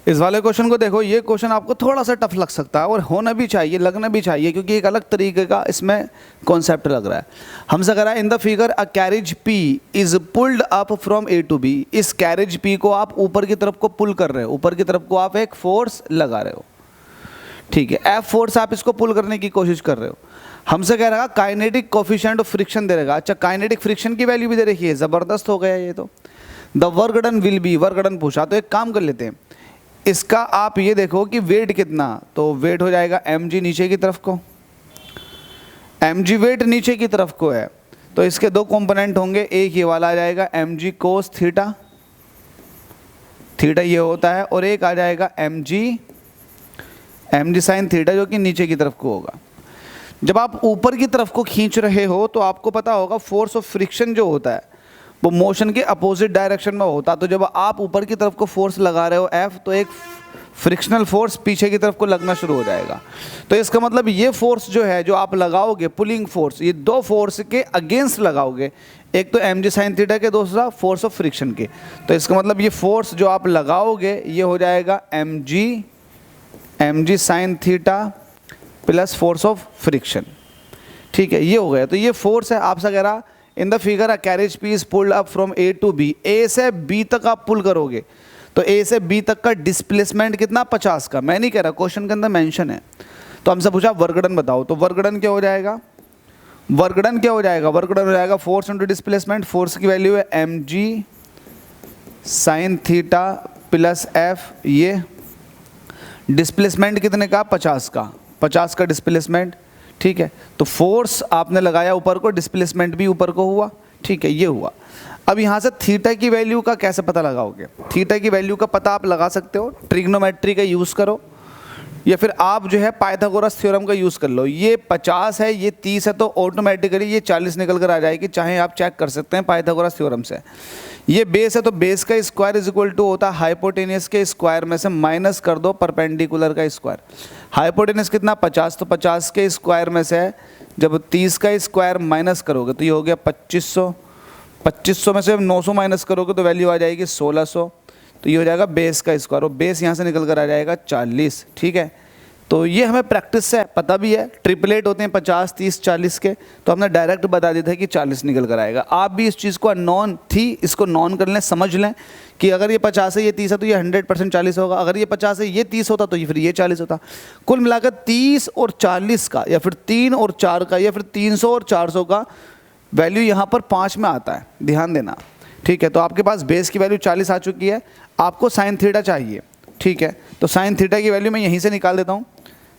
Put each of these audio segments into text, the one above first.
इस वाले क्वेश्चन को देखो, ये क्वेश्चन आपको थोड़ा सा टफ लग सकता है और होना भी चाहिए, लगना भी चाहिए, क्योंकि एक अलग तरीके का इसमें कॉन्सेप्ट लग रहा है। हमसे कह रहा है in the figure a carriage P is pulled up from A to B. इस कैरेज पी को आप ऊपर की तरफ को पुल कर रहे हो, ऊपर की तरफ को आप एक फोर्स लगा रहे हो, ठीक है, एफ फोर्स आप इसको पुल करने की कोशिश कर रहे हो। हमसे कह रहा है काइनेटिक कोफिशिएंट ऑफ फ्रिक्शन दे रहेगा। अच्छा, काइनेटिक फ्रिक्शन की वैल्यू भी दे रखी है, ज़बरदस्त हो गया ये तो। The work done will be, work done पूछा, तो एक काम कर लेते हैं, इसका आप ये देखो कि वेट कितना, तो वेट हो जाएगा mg नीचे की तरफ को, mg वेट नीचे की तरफ को है, तो इसके दो कंपोनेंट होंगे, एक ये वाला आ जाएगा mg कोस थीटा, थीटा ये होता है, और एक आ जाएगा mg साइन थीटा जो कि नीचे की तरफ को होगा। जब आप ऊपर की तरफ को खींच रहे हो तो आपको पता होगा फोर्स ऑफ फ्रिक्शन जो होता है वो मोशन के अपोजिट डायरेक्शन में होता है। तो जब आप ऊपर की तरफ को फोर्स लगा रहे हो F, तो एक फ्रिक्शनल फोर्स पीछे की तरफ को लगना शुरू हो जाएगा। तो इसका मतलब ये फोर्स जो है जो आप लगाओगे, पुलिंग फोर्स, ये दो फोर्स के अगेंस्ट लगाओगे, एक तो mg साइन थीटा के, दूसरा फोर्स ऑफ फ्रिक्शन के। तो इसका मतलब ये फोर्स जो आप लगाओगे ये हो जाएगा mg sine theta plus force of friction, ठीक है, ये हो गया। तो ये फोर्स है। आपसे कह रहा in the figure a carriage P is pulled up from A to B, A से बी तक आप पुल करोगे, तो ए से बी तक का डिस्प्लेसमेंट कितना, 50 का। मैं नहीं कह रहा, क्वेश्चन के अंदर मेंशन है। तो हमसे पूछा वर्कडन बताओ, तो वर्कडन क्या हो जाएगा, वर्कडन क्या हो जाएगा, वर्कडन हो जाएगा फोर्स इंटू डिस्प्लेसमेंट। फोर्स की वैल्यू है mg sine theta plus F, ये डिस्प्लेसमेंट कितने का, 50 का, 50 का डिस्प्लेसमेंट, ठीक है। तो फोर्स आपने लगाया ऊपर को, डिस्प्लेसमेंट भी ऊपर को हुआ, ठीक है, ये हुआ। अब यहाँ से थीटा की वैल्यू का कैसे पता लगाओगे, थीटा की वैल्यू का पता आप लगा सकते हो, ट्रिग्नोमेट्री का यूज़ करो, या फिर आप जो है पाइथागोरस थ्योरम का यूज़ कर लो। ये 50 है, ये 30 है, तो ऑटोमेटिकली ये 40 निकल कर आ जाएगी, चाहे आप चेक कर सकते हैं पाइथागोरस थ्योरम से। ये बेस है, तो बेस का स्क्वायर इज इक्वल टू होता है हाइपोटेनियस के स्क्वायर में से माइनस कर दो परपेंडिकुलर का स्क्वायर। हाइपोटेनियस कितना, 50, तो 50 के स्क्वायर में से जब 30 का स्क्वायर माइनस करोगे तो ये हो गया 2500, 2500 में से 900 माइनस करोगे तो वैल्यू आ जाएगी 1600, तो ये हो जाएगा बेस का स्क्वायर, और बेस यहाँ से निकल कर आ जाएगा 40, ठीक है। तो ये हमें प्रैक्टिस से पता भी है, ट्रिपलेट होते हैं 50, 30, 40 के, तो हमने डायरेक्ट बता दिया था कि 40 निकल कर आएगा। आप भी इस चीज़ को नॉन थी, इसको नॉन कर लें, समझ लें कि अगर ये 50 है, ये 30 है, तो ये 100% 40 होगा। अगर ये 50 है, ये 30 होता, तो ये फिर ये 40 होता। कुल मिलाकर 30 और 40 का, या फिर 3 और 4 का, या फिर 300 और 400 का वैल्यू यहाँ पर 5 में आता है, ध्यान देना, ठीक है। तो आपके पास बेस की वैल्यू 40 आ चुकी है, आपको साइन थीटा चाहिए, ठीक है। तो साइन थीटा की वैल्यू मैं यहीं से निकाल देता हूँ।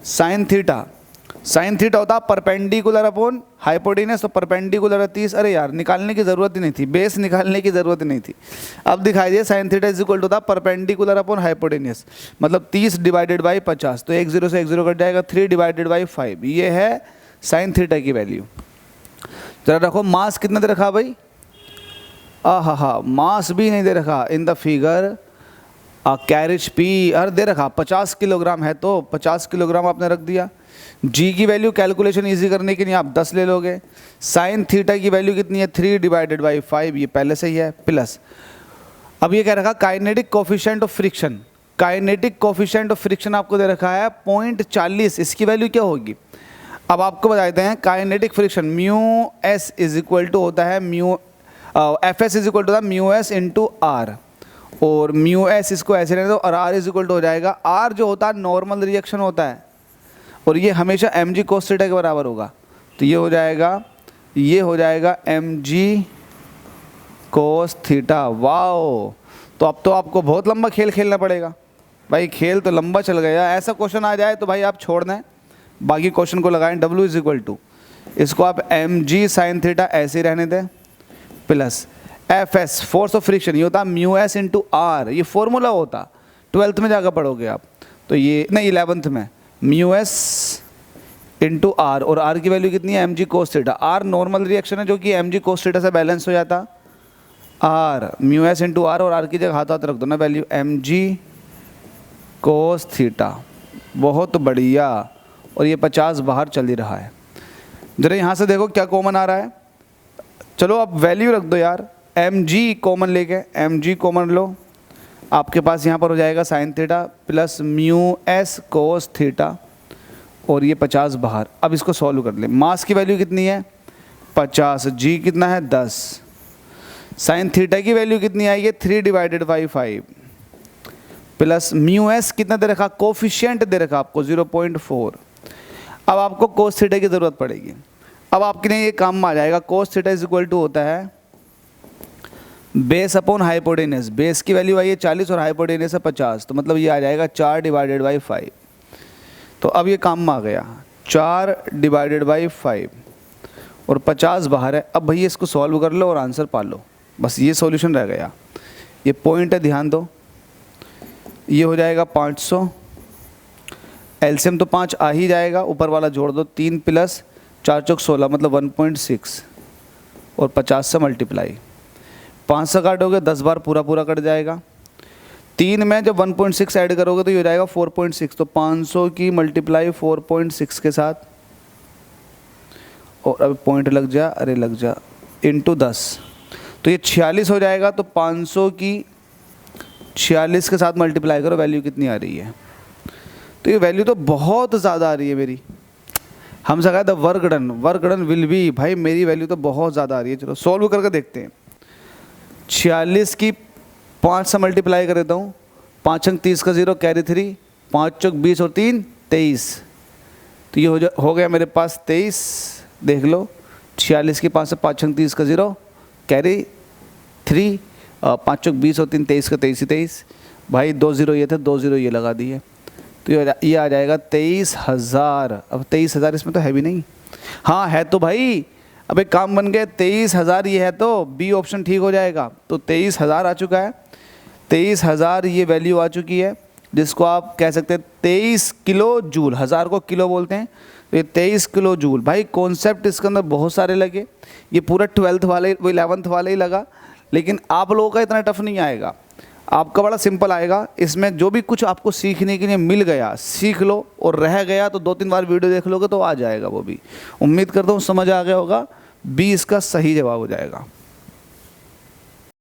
साइन थीटा, साइन थीटा होता है परपेंडिकुलर अपॉन हाइपोटेनस, तो परपेंडिकुलर 30, अरे यार निकालने की ज़रूरत ही नहीं थी, बेस निकालने की ज़रूरत ही नहीं थी। अब दिखाई दिए sine theta is equal to होता है परपेंडिकुलर अपॉन हाइपोटेनस, मतलब 30 डिवाइडेड बाई 50, तो 1 0 से 1 0 कट जाएगा, 3 डिवाइडेड बाई 5, ये है साइन थीटा की वैल्यू। जरा रखो, मास कितना दे रखा भाई, हा मास भी नहीं दे रखा। इन द फिगर कैरेज पी, अरे दे रखा 50 किलोग्राम है, तो 50 किलोग्राम आपने रख दिया। जी की वैल्यू कैलकुलेशन इजी करने के लिए आप 10 ले लोगे। साइन थीटा की वैल्यू कितनी है, 3 डिवाइडेड बाई 5, ये पहले से ही है, प्लस अब ये कह रखा kinetic coefficient of friction, kinetic coefficient of friction आपको दे रखा है 0.40, इसकी वैल्यू क्या होगी। अब आपको बता देते हैं kinetic friction mu S is equal to होता है mu F S is equal to होता है म्यू एस इंटू आर, और म्यू एस इसको ऐसे रहने दो, और आर इज इक्वल टू हो जाएगा, आर जो होता है नॉर्मल रिएक्शन होता है, और ये हमेशा एम जी कोस थीटा के बराबर होगा, तो ये हो जाएगा M G cos theta. Wow, तो अब तो आपको बहुत लंबा खेल खेलना पड़ेगा भाई, खेल तो लंबा चल गया। ऐसा क्वेश्चन आ जाए तो भाई आप छोड़ दें, बाकी क्वेश्चन को लगाएं। डब्ल्यू इज इक्वल टू, इसको आप एम जी साइन थीटा ऐसे ही रहने दें, plus F S force of friction, ये होता म्यू एस इंटू आर, ये फॉर्मूला होता 12th में जाकर पढ़ोगे आप, तो ये नहीं 11th में, म्यू एस इंटू आर, और आर की वैल्यू कितनी है, M G cos theta. R normal reaction है जो कि एम जी कोस थीटा से बैलेंस हो जाता, R mu S into R, और आर की जगह हाथ रख दो ना value M G cos theta. बहुत बढ़िया, और ये 50 बाहर चल ही रहा है। जरा यहाँ से देखो क्या कॉमन आ रहा है, चलो अब वैल्यू रख दो यार, एम जी कॉमन लेके, एम जी कॉमन लो, आपके पास यहाँ पर हो जाएगा sine theta plus mu S cos theta, और ये 50 बाहर। अब इसको सॉल्व कर ले। मास की वैल्यू कितनी है 50, जी कितना है 10, साइन थीटा की वैल्यू कितनी आई है 3/5 प्लस म्यू एस कितना दे रखा, कोफिशिएंट दे रखा आपको 0.4। अब आपको कोस थीटा की ज़रूरत पड़ेगी। अब आपके लिए ये काम में आ जाएगा, cos theta is equal to होता है बेस अपॉन हाइपोटेनस। बेस की वैल्यू आई है 40 और हाइपोटेनस है 50, तो मतलब ये आ जाएगा 4/5। तो अब ये काम में आ गया 4/5 और 50 बाहर है। अब भैया इसको सॉल्व कर लो और आंसर पा लो, बस ये सॉल्यूशन रह गया। ये पॉइंट है, ध्यान दो, ये हो जाएगा 500, एलसीएम तो 5 आ ही जाएगा, ऊपर वाला जोड़ दो, 3 प्लस 4 चौक 16 मतलब 1.6 और 50 से मल्टीप्लाई, 5 से काटोगे 10 बार पूरा पूरा कट जाएगा। 3 में जब 1.6 ऐड करोगे तो ये हो जाएगा 4.6, तो 500 की मल्टीप्लाई 4.6 के साथ, और अब पॉइंट लग जा, अरे लग जा, इंटू 10, तो ये 46 हो जाएगा। तो 500 की 46 के साथ मल्टीप्लाई करो, वैल्यू कितनी आ रही है, तो ये वैल्यू तो बहुत ज़्यादा आ रही है मेरी। हमसे कहा था वर्क डन विल बी, भाई मेरी वैल्यू तो बहुत ज़्यादा आ रही है। चलो सॉल्व करके देखते हैं। 46 की 5 से मल्टीप्लाई कर देता हूँ, 5 अंक 30 का 0 कैरी 3, 5 चौक 20 और 3 23, तो ये हो गया मेरे पास 23। देख लो 46 की 5 से 5 अंक 30 का 0 कैरी 3, 5 चौक 20 और 3 23 का 23 ही 23, भाई 2 0 ये थे, 2 0 ये लगा दिए, तो ये आ जाएगा 23,000। अब 23,000 इसमें तो है भी नहीं, हाँ है तो भाई, अब एक काम बन गया, 23,000 ये है तो बी ऑप्शन ठीक हो जाएगा। तो 23,000 आ चुका है, 23,000 ये वैल्यू आ चुकी है, जिसको आप कह सकते हैं 23 किलो जूल, 1000 को किलो बोलते हैं, तो ये 23 किलो जूल। भाई कॉन्सेप्ट इसके अंदर बहुत सारे लगे, ये पूरा 12th वाले 11th वाले ही लगा, लेकिन आप लोगों का इतना टफ नहीं आएगा, आपका बड़ा सिंपल आएगा। इसमें जो भी कुछ आपको सीखने के लिए मिल गया सीख लो, और रह गया तो 2-3 बार वीडियो देख लोगे तो आ जाएगा वो भी। उम्मीद करता हूँ समझ आ गया होगा, बी इसका सही जवाब हो जाएगा।